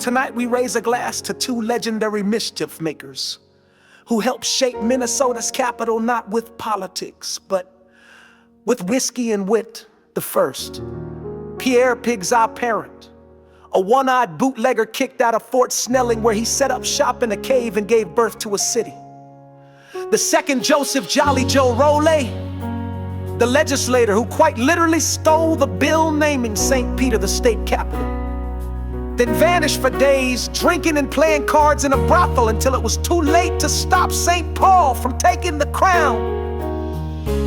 Tonight we raise a glass to two legendary mischief makers who helped shape Minnesota's capital not with politics, but with whiskey and wit. The first, Pierre Pig's Parent, a one-eyed bootlegger kicked out of Fort Snelling where he set up shop in a cave and gave birth to a city. The second, Joseph Jolly Joe Roley, the legislator who quite literally stole the bill naming St. Peter the state capital, then vanished for days, drinking and playing cards in a brothel until it was too late to stop St. Paul from taking the crown.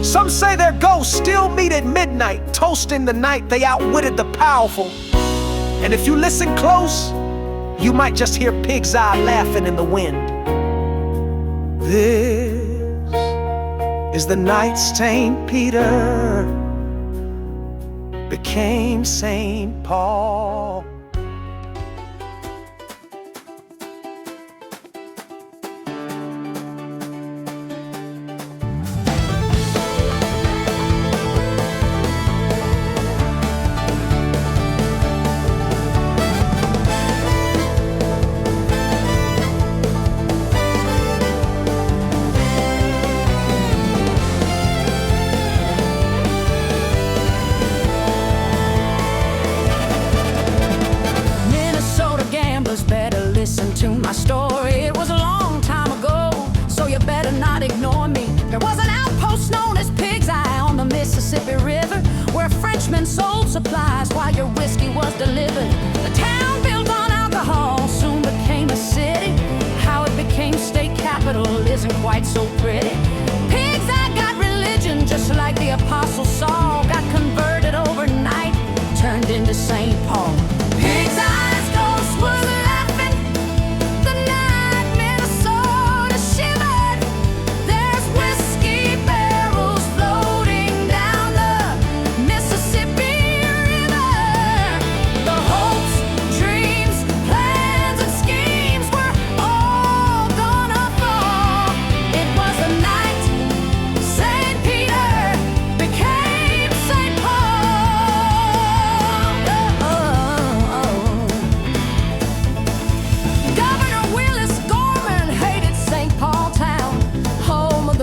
Some say their ghosts still meet at midnight, toasting the night they outwitted the powerful. And if you listen close, you might just hear Pig's Eye laughing in the wind. This is the night St. Peter became St. Paul. Better listen to my story. It was a long time ago, so you better not ignore me. There was an outpost known as Pig's Eye on the Mississippi River, where Frenchmen sold supplies while your whiskey was delivered. The town built on alcohol soon became a city. How it became state capital isn't quite so pretty. Pig's Eye got religion just like the Apostle Saul, got converted overnight, turned into St. Paul. Pig's Eye's ghost was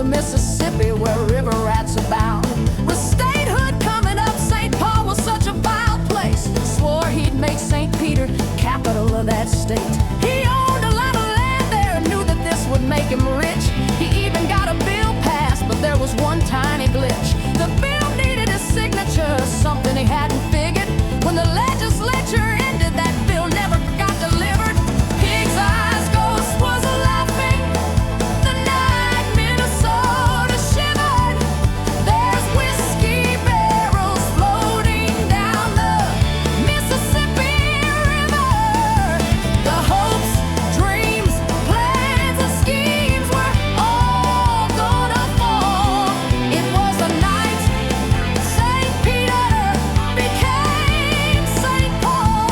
Mississippi, where river rats abound. With statehood coming up, St. Paul was such a vile place. Swore he'd make St. Peter capital of that state. He owned a lot of land there and knew that this would make him rich. He even got a bill passed, but there was one tiny glitch. The bill needed his signature, something he hadn't figured. When the legislature ended, that bill never got delivered. Pig's Eye's ghost was laughing the night Minnesota shivered. There's whiskey barrels floating down the Mississippi River. The hopes, dreams, plans, and schemes were all gonna fall. It was the night St. Peter became St. Paul.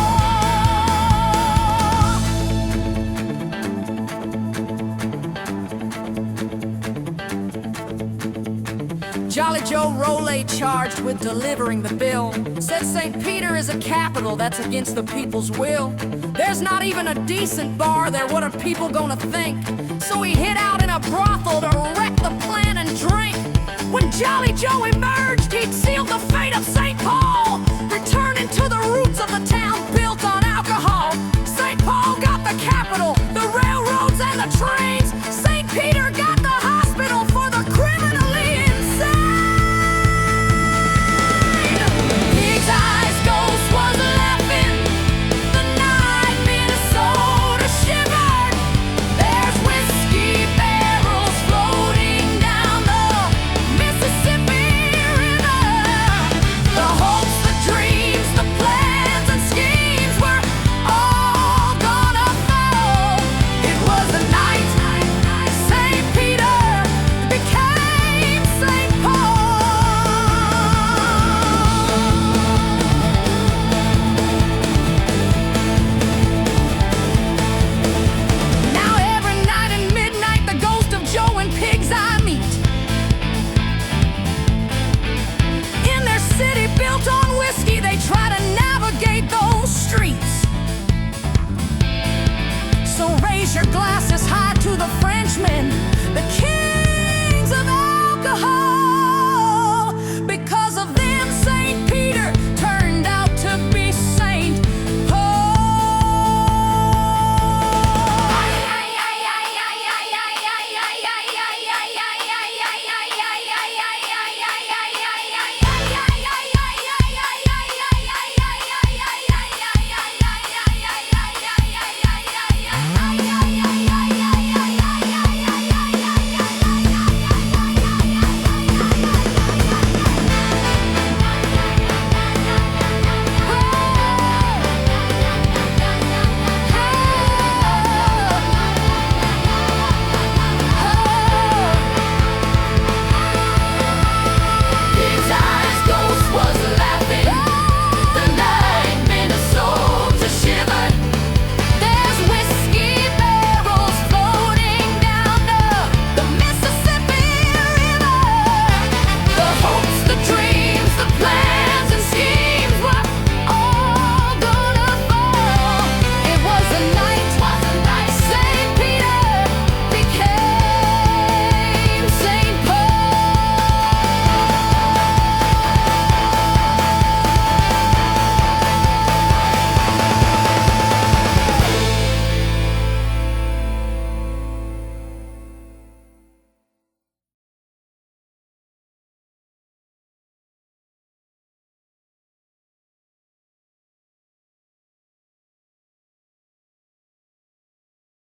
Jolly Joe Roley, charged with delivering the bill, said St. Peter is a capital that's against the people's will. There's not even a decent bar there, what are people gonna think? So he hid out in a brothel to wreck the plan and drink. When Jolly Joe emerged, he'd sealed the fate of St. Paul, returning to the roots of the town.